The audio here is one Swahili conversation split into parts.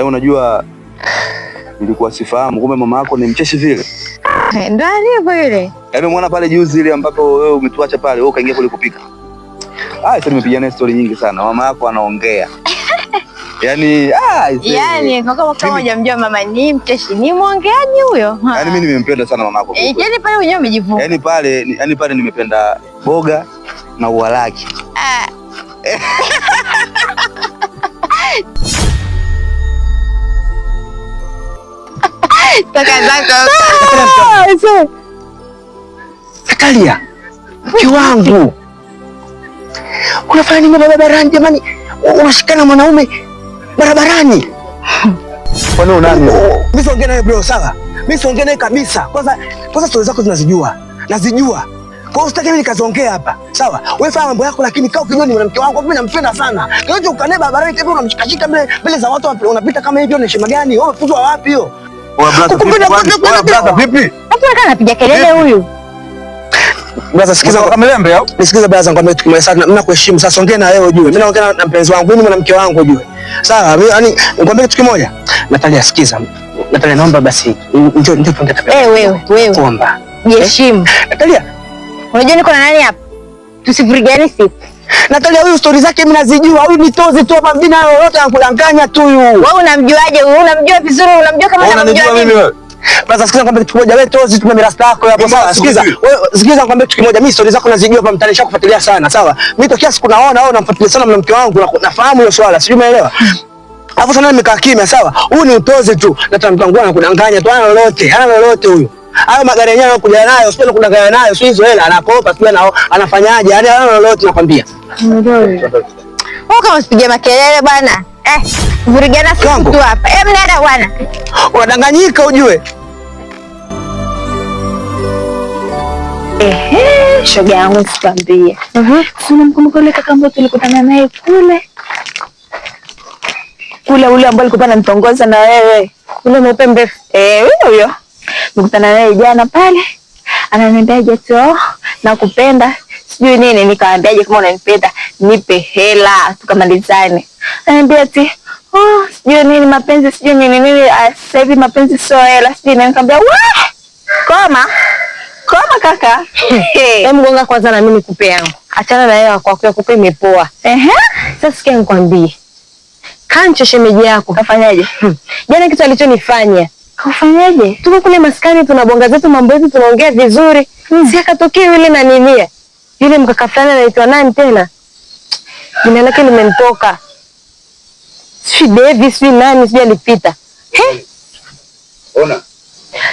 Unajua nilikuwa sifahamu kumbe mama yako ni mcheshi vile. Ndio alivyo yule. Umeona pale juzi ile ambapo wewe umetuacha pale, wewe kaingia kule kupika. Sasa nimepiga naye story nyingi sana. Mama yako anaongea. Yaani kama hujamjua mama ni mcheshi, ni mwongeaji huyo. Yaani mimi nimempenda sana mama yako. Yaani pale wenyewe umejivuta. Yaani pale nimependa boga na ua lake. Natalia, mke wangu, unafanya nini barabarani jamani? Unashikana mwanaume barabarani? Kwani unani? Mimi siongea naye bro, sawa? Mimi siongea naye kabisa. Kwanza stories zako nazijua. Kwa hiyo usitaki mimi nikaziongea hapa. Sawa? Wewe fanya mambo yako lakini kaa ukijua ni mwanamke wangu, mimi nampenda sana. Kinacho ukane barabarani tena unamshikashika mbele za watu unapita kama hivyo, ni heshima gani? Wewe umefuzwa wapi hiyo? Brother vipi? Hapo anapiga kelele huyu. Brother sikiza kama lembe au? Nisikize brother, ngombe tukimaliza sana. Mimi nakuheshimu. Sasa ongea na wewe ujue. Mimi naongea na mpenzi wangu, mimi mwanamke wangu ujue. Sawa? Yaani ngombe kitu kimoja. Natalia sikiza. Natalia naomba basi njoo tuende tapenda. Wewe. Kuomba. Jiheshimu. Natalia. Unajua niko na nani hapa? Tusivurigane siku. Natalia huyu story zake mimi nazijua. Huyu ni tozi tu hapa mjini na lolote anakudanganya tu huyu. Wewe unamjuaje? Wewe unamjua vizuri, unamjua kama unamjua mimi. Basi sikiza kwamba kitu kimoja, wewe tozi tume mirasta yako hapo sawa. Sikiza kwamba kitu kimoja, mimi stories zako nazijua hapa mtaani, nishakufuatilia sana sawa. Mimi tokea siku naona wewe unamfuatilia sana mwanamke wangu, nafahamu hiyo swala, sijui umeelewa. Hapo sana nimekaa kimya sawa. Huyu ni utozi tu. Na tamtangu anakudanganya tu, hana lolote huyu. Hayo magari yenyewe anakuja nayo, sio kudanganya nayo, sio hizo hela anakopa, sio anafanyaje? Yaani hana lolote nakwambia. Wewe kama usipige makelele bwana. Vurigana siku tu hapa. Mnada bwana. Unadanganyika ujue. Shoga yangu sikwambie. Unamkumbuka yule kaka ambaye tulikutana naye kule ule ambaye alikuwa ananitongoza na wewe. Ule mweupe mrefu. Huyo. Nikutana naye jana pale. Ananiambiaje tu, nakupenda. Sijui nini, nikamwambiaje kama unanipenda, nipe hela tukamalizane. Ananiambia ati, sijui nini mapenzi, sijui nini, sasa hivi mapenzi sio hela, sijui nini. Nikamwambia, koma kaka. Mgonga kwanza na mimi nikupe yangu. Achana na yeye kwa kupe imepoa. Sasa sikia nikwambie. Kancho shemeji yako kafanyaje? Jana kitu alichonifanya. Kafanyaje? Tuko kule maskani tunabonga zetu mambo yetu tunaongea vizuri. Si akatokea yule na nimia. Yule mkaka fulani anaitwa nani tena? Jina lake limenitoka. Si Davis, si nani, si alipita. Ona.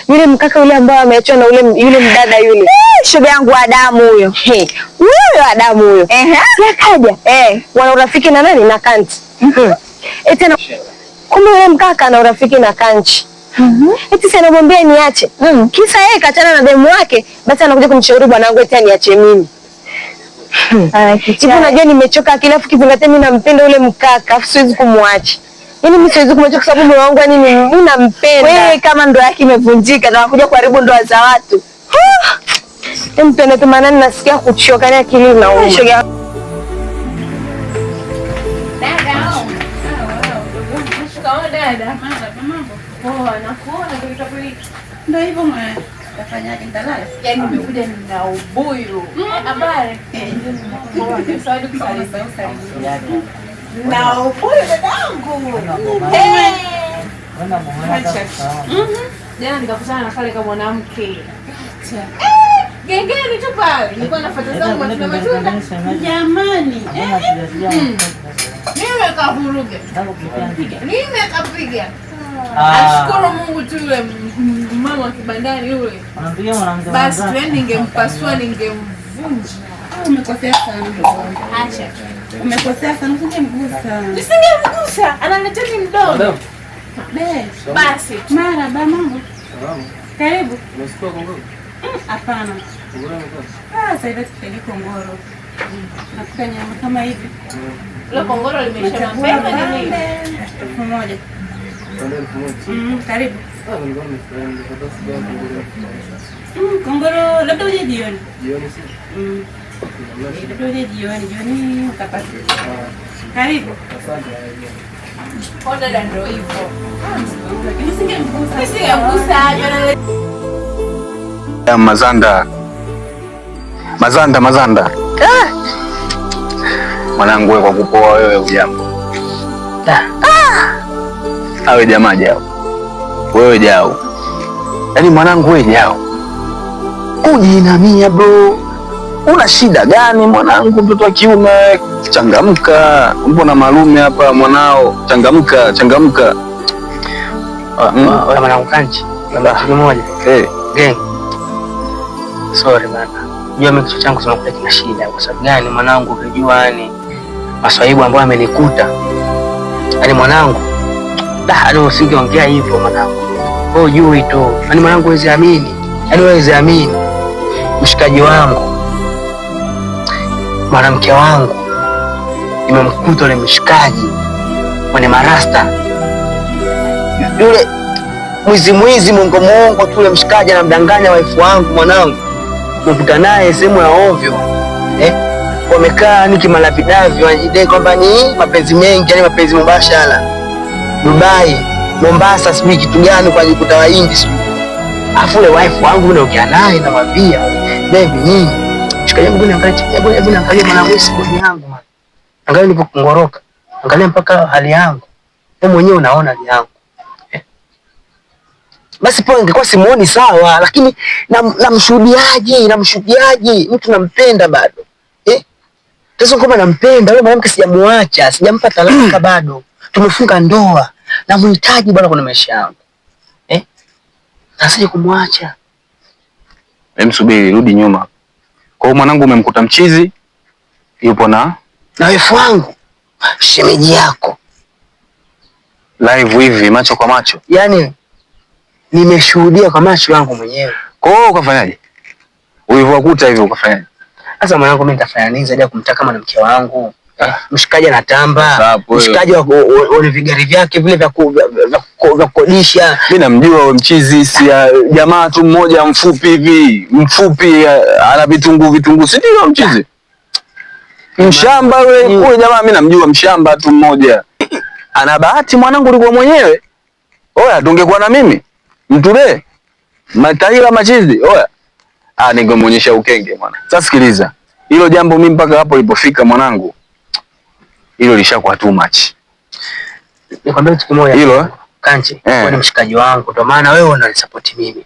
Yule mkaka yule ambaye ameachwa na yule mdada yule. Shoga yangu Adamu huyo. Huyo Adamu huyo. Si akaja. Wana urafiki na nani? Na Kanti. Tena kumbe yule mkaka ana urafiki na Kanchi. Eti si anamwambia niache. Kisa yeye kachana na demu wake, basi anakuja kumshauri bwanangu eti niache mimi. Hivi unajua nimechoka kila kizingatia mimi nampenda yule mkaka, afu siwezi kumwacha. Yaani mimi siwezi kumwacha kwa sababu moyo wangu yani mimi nampenda. Wewe kama ndoa yake imevunjika na anakuja kuharibu ndoa za watu. Mpende tu maana nasikia kuchoka na akili inauma. Dada. Mambo. Poa, nakuona ndio hivyo mwana. Tafanyaje ndalala? Yaani nimekuja na ubuyu. Habari. Saudi kusalisa. Na ubuyu dadangu. Jana nikakutana na kale kama mwanamke. Gengeni tu pale. Nilikuwa nafuata zangu matunda. Jamani. Nimekavuruga. Nimekapiga. Ashukuru Mungu tu yule mama wa kibandani yule. Basi twende ningempasua ningemvunja. Umekosea sana. Acha. Umekosea sana, usingemgusa. Nisingemgusa. Ananiletea mdomo. Basi. Marhaba mambo. Karibu. Unasikia kongoro? Hapana. Kongoro mko? Sasa hivi tupeleke kongoro. Nakuta nyama kama hivi. Ile kongoro limesha mapema ni nini? Pamoja. Karibu. Kongoro labda uje jioni. Jioni si? Labda uje jioni utapata. Karibu. Asante. Dada ndio hivyo. Nisingemgusa. Mazanda. Mwanangu wewe, kwa kupoa wewe ujambo. Awe jamaa jao. Wewe jao. Yaani mwanangu wewe jao. Ujiinamia bro. Una shida gani mwanangu, mtoto wa kiume? Changamka. Mbona malume hapa mwanao? Changamka. Wewe mwanangu Kanchi. Kitu moja. Gang. Sorry bana. Jua mimi kichwa changu kinakuwa kina shida. Kwa sababu gani mwanangu, ukijua yani maswaibu ambayo amenikuta. Yaani mwanangu, leo usingeongea hivyo mwanangu. Wewe jui tu. Yaani mwanangu huwezi amini. Yaani huwezi amini. Mshikaji wangu, mwanamke wangu, nimemkuta yule mshikaji mwenye marasta. Yule mwizi mongo tu, yule mshikaji anamdanganya wife wangu mwanangu. Nimekuta naye sehemu ya ovyo. Wamekaa ni kimalavidavi, wanajidai kwamba ni mapenzi mengi, yani mapenzi mubashara. Dubai, Mombasa, sijui kitu gani kwa jikuta wa Hindi sijui. Afu yule wife wangu ndio ukia naye namwambia, "Baby nini? Shikaji yangu niangalie mwanangu sibodi yangu man. Angalia nilipokungoroka. Angalia mpaka hali yangu. Wewe mwenyewe unaona hali yangu." Basi po ingekuwa simuoni sawa, lakini namshuhudiaje? Mtu nampenda bado. Tazama kama nampenda, yule mwanamke sijamuacha, sijampa talaka bado. Tumefunga ndoa. Namhitaji bwana kwenye maisha yangu. Nasije kumwacha. Msubiri, rudi nyuma. Kwa hiyo mwanangu umemkuta mchizi yupo na wife wangu, shemeji yako. Live hivi macho kwa macho. Yaani nimeshuhudia kwa macho yangu mwenyewe. Kwa hiyo ukafanyaje? Ulivyokuta hivyo ukafanyaje? Sasa mwanangu mimi nitafanya nini zaidi ya kumtaka mwanamke wangu? Mshikaji anatamba, mshikaji wa vigari vyake vile vya kukodisha. Mimi namjua wewe mchizi, si jamaa tu mmoja mfupi hivi, ana vitunguu, si ndio mchizi? Mshamba wewe jamaa, mimi namjua mshamba tu mmoja. Ana bahati mwanangu ulikuwa mwenyewe. Oya, tungekuwa na mimi. Mtule. Mataila machizi. Oya. Ningemuonyesha ukenge mwana. Sasa sikiliza. Hilo jambo mimi mpaka hapo lipofika mwanangu, hilo lishakuwa too much. Nikwambia kitu kimoja. Hilo Kanchi, wewe ni mshikaji wangu, ndio maana wewe unanisupport mimi.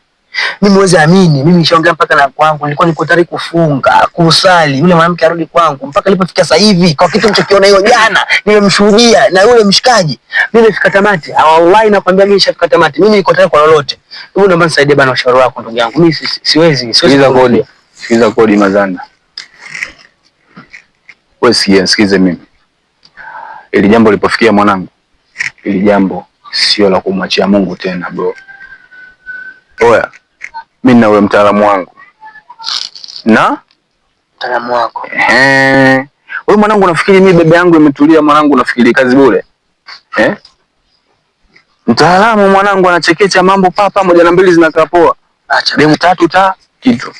Mimi huwezi amini, mimi nishaongea mpaka na kwangu, nilikuwa niko tayari kufunga, kusali, yule mwanamke arudi kwangu, mpaka nilipofika sasa hivi, kwa kitu nilichokiona hiyo jana, nimemshuhudia na yule mshikaji, mimi nimefika tamati. Wallahi nakwambia mimi nishafika tamati. Mimi niko tayari kwa lolote. Hebu naomba nisaidie bana, ushauri wako ndugu yangu. Mimi siwezi. Sikiza kodi Mazanda. Wewe sikize mimi. Ili jambo lipofikia mwanangu, ili jambo sio la kumwachia Mungu tena bro. Oya, mimi na wewe mtaalamu wangu. Mtaalamu wako. Wewe mwanangu unafikiri mimi bebe yangu imetulia mwanangu, unafikiri kazi bure? Mtaalamu mwanangu anachekecha mambo papa moja na mbili zinakaa poa. Acha demu 3 kitu.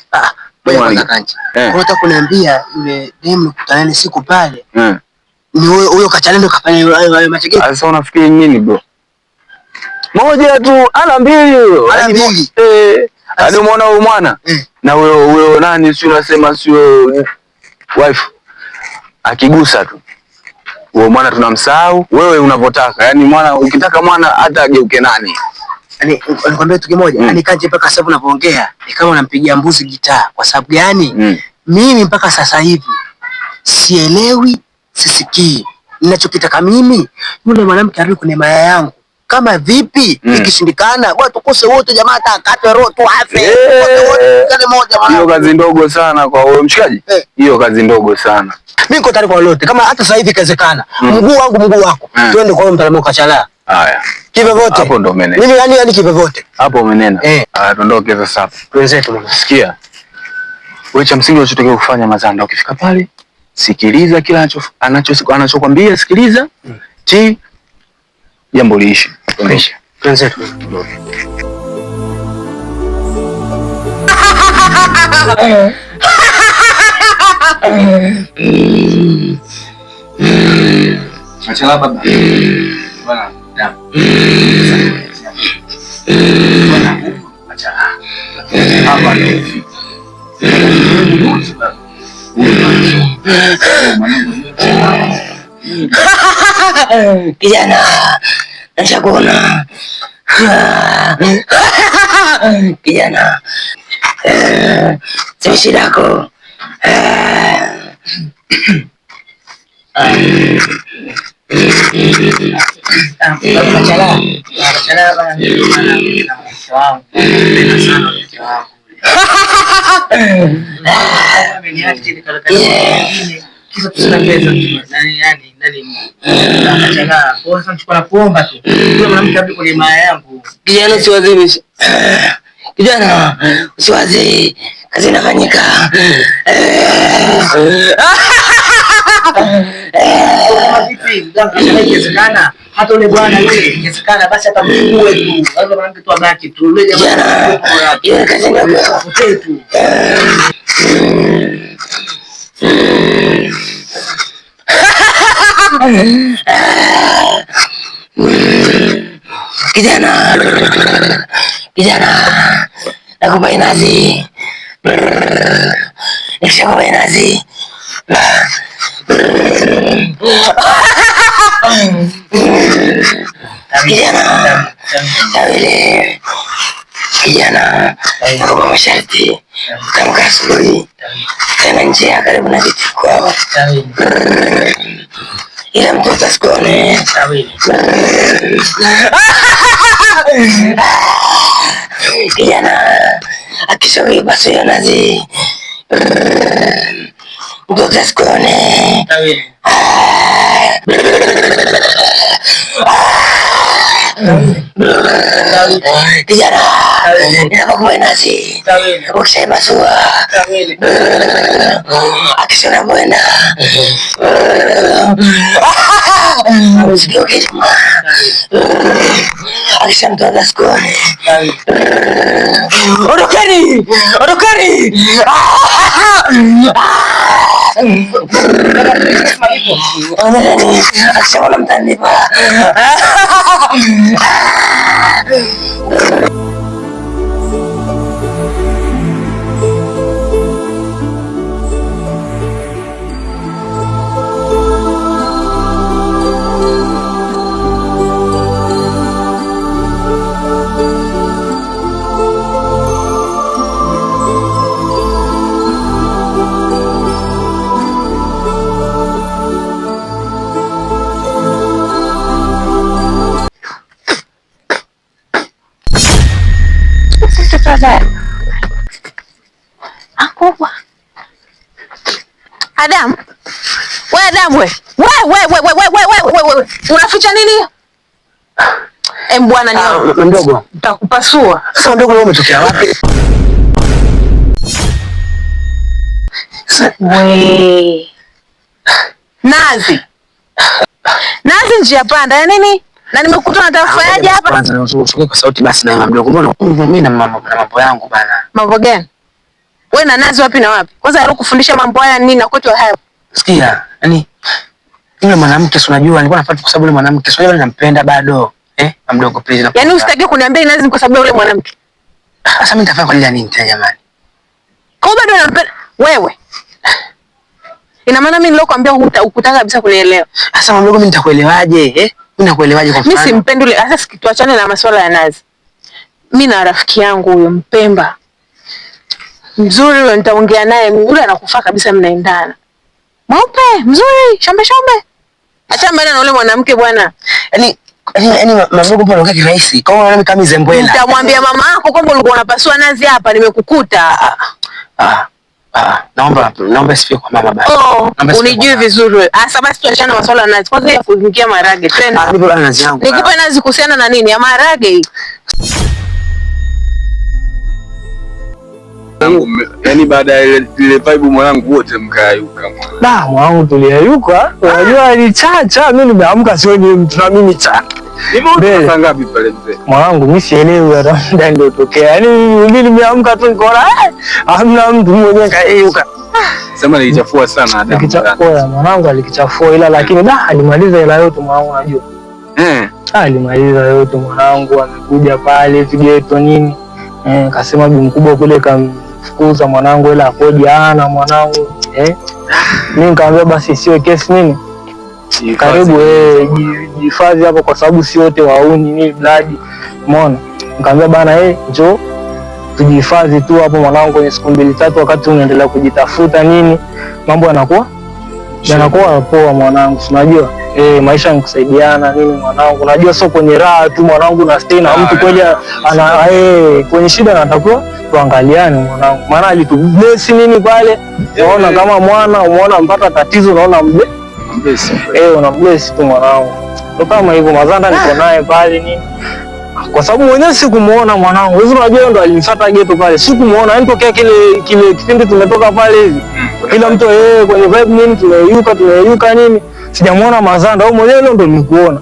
Wewe Kanchi. Unataka kuniambia yule demu kutana siku pale? Ni huyo kachalendo kafanya hayo machekecho. Sasa unafikiri nini bro? Moja tu, ana mbili huyo. Hadi umeona huyo mwana? Na huyo nani si unasema sio wife. Akigusa tu. Huyo mwana tunamsahau, wewe unavyotaka. Yaani mwana ukitaka mwana hata ageuke nani. Yaani nikwambia kitu kimoja, yaani Kanchi mpaka sasa unapoongea ni kama unampigia mbuzi gitaa. Kwa sababu gani? Mimi mpaka sasa hivi sielewi, sisikii. Ninachokitaka mimi yule mwanamke arudi kwenye maya yangu. Kama vipi? Ikishindikana bwana tukose wote jamaa, atakatwe roho tu afe. Wote kale moja mwana. Hiyo kazi ndogo sana kwa wewe mshikaji. Hiyo kazi ndogo sana. Mimi niko tayari kwa lolote. Kama hata sasa hivi ikiwezekana. Mguu wangu mguu wako. Twende kwa mtaalamu kachala. Haya. Kive vote. Hapo ndo umenena. Mimi yani kive vote. Hapo umenena. Haya tuondoke sasa hapo. Wenzetu mwana. Sikia. Wewe cha msingi unachotakiwa kufanya Mazanda, ukifika pale sikiliza kila anachokwambia, sikiliza. Jambo liishi. Tuonesha. Wenzetu. Achala baba. bwana. Acha. Hapa ni. Kijana, nashakuona. Kijana, sema shida yako. Kijana usiwazi, kijana usiwazi, kazi inafanyika. Hata ule bwana yule inawezekana basi atamchukue tu. Lazima mwanamke tu abaki tu. Yule jamaa yule kazi ndio tu. Kijana, nakupa inazi. Nikishakupa inazi. Kijana, tawile. Kijana, nakupa masharti. Tamka asubuhi. Tena njia karibu na kiti kwao. Ila mtoto asikone. Kijana, akishauri basi ya nazi. Mtoto asikone. Kijana, ninapokuwa nazi. Ukishaibasua. Akisona mwenda. Usikiuke juma. Akisha mtoto asikone. Ondokeni! Ondokeni! Akisha wana mtanipa. Adam. Wewe Adam wewe. Wewe. Unaficha nini? Bwana ni mdogo. Nitakupasua. Sasa mdogo wewe umetokea wapi? Wewe. Nazi njia panda ya nini? Na nimekuta nataka kufanyaje hapa? Kwanza usikie kwa sauti basi na mdogo. Mbona mimi na mambo yangu bana. Mambo gani? Wewe na Nazi wapi na wapi? Kwanza leo kufundisha mambo haya nini na kwetu haya? Sikia, yani yule mwanamke si unajua nilikuwa nafuata kwa sababu yule mwanamke si unajua nampenda bado. Mdogo please. Yaani usitaki kuniambia Nazi ni kwa sababu yule mwanamke. Sasa mimi nitafanya kwa nini tena jamani? Kwa bado unampenda wewe? Ina maana mimi nilokuambia ukutaka kabisa kunielewa. Sasa mdogo mimi nitakuelewaje? Mimi nakuelewaje kwa mfano? Mimi simpendi yule. Sasa tuachane na masuala ya Nazi. Mimi na rafiki yangu huyo Mpemba. Mzuri wewe nitaongea naye. Yule anakufaa kabisa mnaendana. Mweupe, mzuri, shombe. Acha mbona na yule mwanamke bwana. Yaani mdogo mbona unakaa kirahisi? Kama unaona kama mzembwela. Nitamwambia mama yako kwamba ulikuwa unapasua Nazi hapa nimekukuta. Naomba sifie kwa mama basi. Unijui vizuri wewe. Sasa basi tuachane na masuala ya Nazi. Kwanza ya kuingia maharage. Twende. Nipo bana Nazi yangu. Nikupe Nazi kuhusiana na nini? Ya maharage. Yaani baada ya ile vibe mwanangu wote mkayuka mwana. Mwanangu tuliayuka. Unajua ni chacha mimi nimeamka sioni mtu na mimi cha. Nimeona saa ngapi pale mzee? Mwanangu mimi sielewi hata ndio ilitokea. Yaani mimi nimeamka tu nikaona hamna mtu mwenyewe kayuka. Sema nilichafua sana Adam. Nilichafua mwanangu alikichafua ila lakini alimaliza ila yote mwanangu unajua. Alimaliza yote mwanangu, amekuja pale vigeto nini. Kasema bi mkubwa kule kamfukuza mwanangu ila kodi hana mwanangu. Mimi nikamwambia basi siwe kesi nini. Karibu jihifadhi hapo kwa sababu si wote wauni ni blood. Umeona? Nikamwambia bana njoo tujihifadhi tu hapo mwanangu kwenye siku 2-3 wakati unaendelea kujitafuta nini. Mambo yanakuwa poa mwanangu. Unajua? Maisha ni kusaidiana nini mwanangu. Unajua sio kwenye raha tu mwanangu na stay na mtu kweli ana kwenye shida anatakiwa tuangaliane mwanangu. Maana alitubless nini pale. Unaona kama mwana umeona mpata tatizo unaona bless. Una bless tu mwanangu. Ndio kama hivyo Mazanda niko naye pale nini. Kwa sababu mwenyewe sikumuona mwanangu. Wewe unajua ndo alinifuata ghetto pale. Sikumuona yani tokea kile kipindi tumetoka pale hivi. Kila mtu kwenye vibe nini tunayuka nini. Sijamuona Mazanda au mwenyewe ndo nilikuona.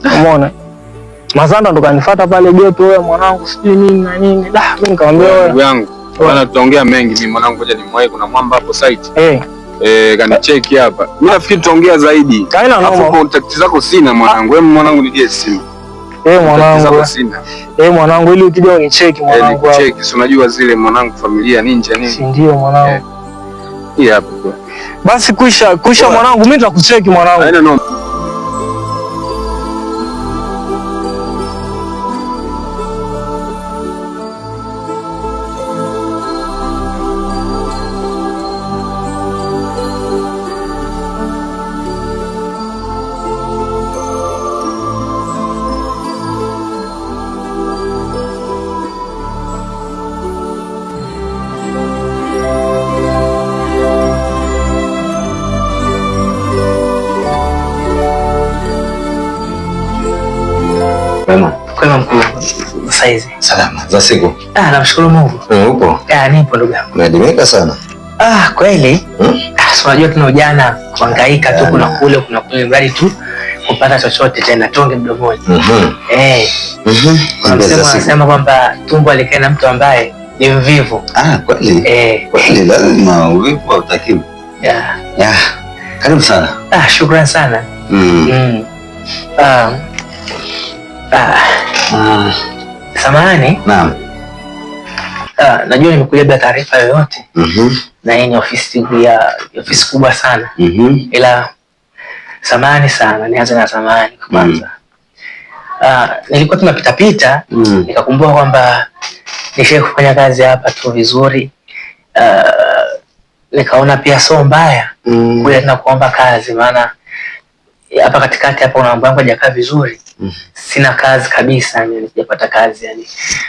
Umeona? Mazanda ndo kanifuata pale ghetto wewe mwanangu sijui nini na nini. Mimi nikamwambia wewe yangu. Bwana tutaongea mengi mimi mwanangu ngoja nimwahi kuna mwamba hapo site. Kanicheki hapa. Mimi nafikiri tutaongea zaidi. Haina noma. Contact zako sina mwanangu. Wewe mwanangu nigie simu. Mwanangu. Mwanangu ili ukija unicheki mwanangu. Nicheki, si unajua zile mwanangu familia ninja nini? Si ndio mwanangu. Hii hapo bro. Basi kuisha mwanangu mimi nitakucheki mwanangu. Haina noma. Kwema mkuu. Saizi. Salama. Za siku. Namshukuru Mungu. Upo? Nipo ndugu yangu. Umeadimika sana. Kweli? Unajua tuna ujana kuhangaika tu kuna kule mradi tu kupata chochote tena tonge mdomoni. Wanasema kwamba tumbo alikae na mtu ambaye ni mvivu. Kweli? Kweli lazima uvivu hautakiwi. Karibu sana. Shukrani sana. Samahani. Naam. Najua nimekuja bila taarifa yoyote. Na hii ni ofisi kubwa sana. Ila samahani sana, nianze na samahani kwanza. Nilikuwa tunapita nikakumbuka kwamba nishawahi kufanya kazi hapa tu vizuri. Nikaona pia sio mbaya kuja tena kuomba kazi maana hapa katikati hapa una mambo yangu hajakaa vizuri. Sina kazi kabisa yani sijapata kazi yani.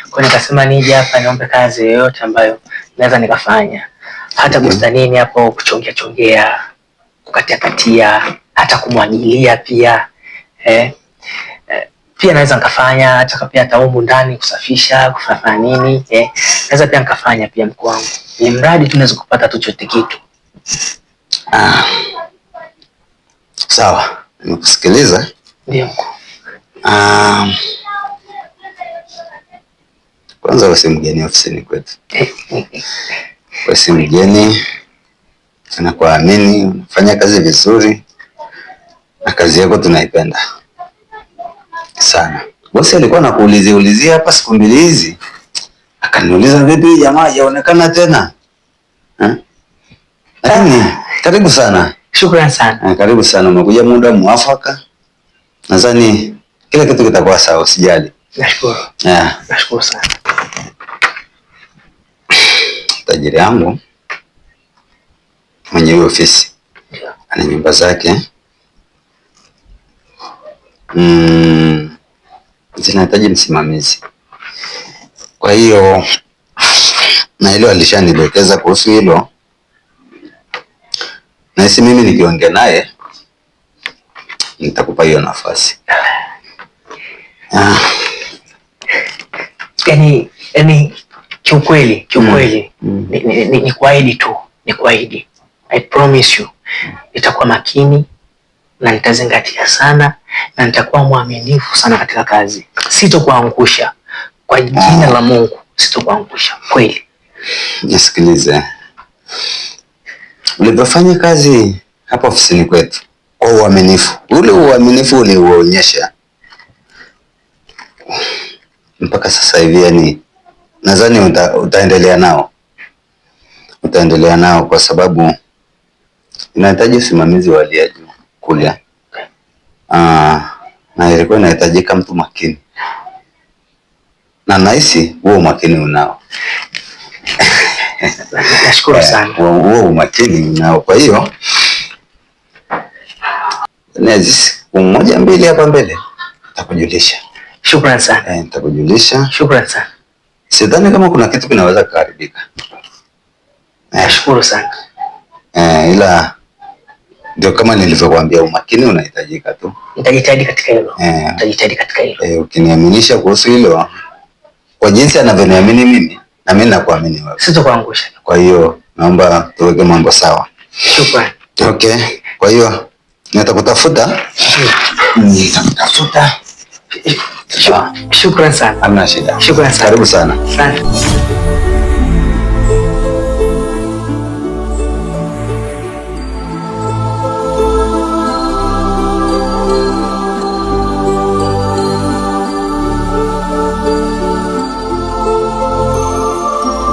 Kwa hiyo nikasema nije hapa niombe kazi yoyote ambayo naweza nikafanya. Hata bustanini hapo kuchongea, kukatia, hata kumwagilia pia. Pia naweza nikafanya hata humu ndani kusafisha, kufanya nini, naweza pia nikafanya pia mkuu wangu. Ni mradi tunaweza kupata tu chochote kitu. Sawa, nimekusikiliza. Ndio mkuu. Kwanza wewe si mgeni ofisini kwetu. Wewe si mgeni. Tunakuamini, unafanya kazi vizuri. Na kazi yako tunaipenda sana. Bosi alikuwa anakuulizia hapa siku 2 hizi. Akaniuliza vipi jamaa hajaonekana tena? Lakini karibu sana. Shukrani sana. Karibu sana. Umekuja muda mwafaka. Nadhani kila kitu kitakuwa sawa, usijali. Nashukuru. Nashukuru sana. Tajiri yangu mwenye hiyo ofisi ana nyumba zake. Zinahitaji msimamizi. Kwa hiyo na hilo alishanidokeza kuhusu hilo. Na hisi mimi nikiongea naye nitakupa hiyo nafasi. Yani kiukweli ni kuahidi tu, ni kuahidi. I promise you nitakuwa makini na nitazingatia sana na nitakuwa mwaminifu sana katika kazi. Sitokuangusha kwa jina la Mungu, sitokuangusha kweli. Nisikilize. Ulipofanya kazi hapa ofisini kwetu kwa uaminifu, ule uaminifu uliuonyesha mpaka sasa hivi, yani nadhani utaendelea nao. Utaendelea nao kwa sababu inahitaji usimamizi wa hali ya juu kule. Na ilikuwa inahitajika mtu makini. Na nahisi huo umakini unao. Nashukuru sana. Huo umakini unao. Kwa hiyo mmoja mbili hapa mbele nitakujulisha. Shukrani sana. Nitakujulisha. Shukrani sana. Sidhani kama kuna kitu kinaweza kuharibika. Nashukuru sana. Ila ndio kama nilivyokuambia, umakini unahitajika tu. Nitajitahidi katika hilo. Nitajitahidi katika hilo. Ukiniaminisha kuhusu hilo, kwa jinsi anavyoniamini mimi, na mimi nakuamini wewe. Sitakuangusha. Kwa hiyo naomba tuweke mambo sawa. Shukrani. Okay. Kwa hiyo nitakutafuta. Nitakutafuta. Shukrani sana. Hamna shida. Shukrani sana. Karibu sana. Asante.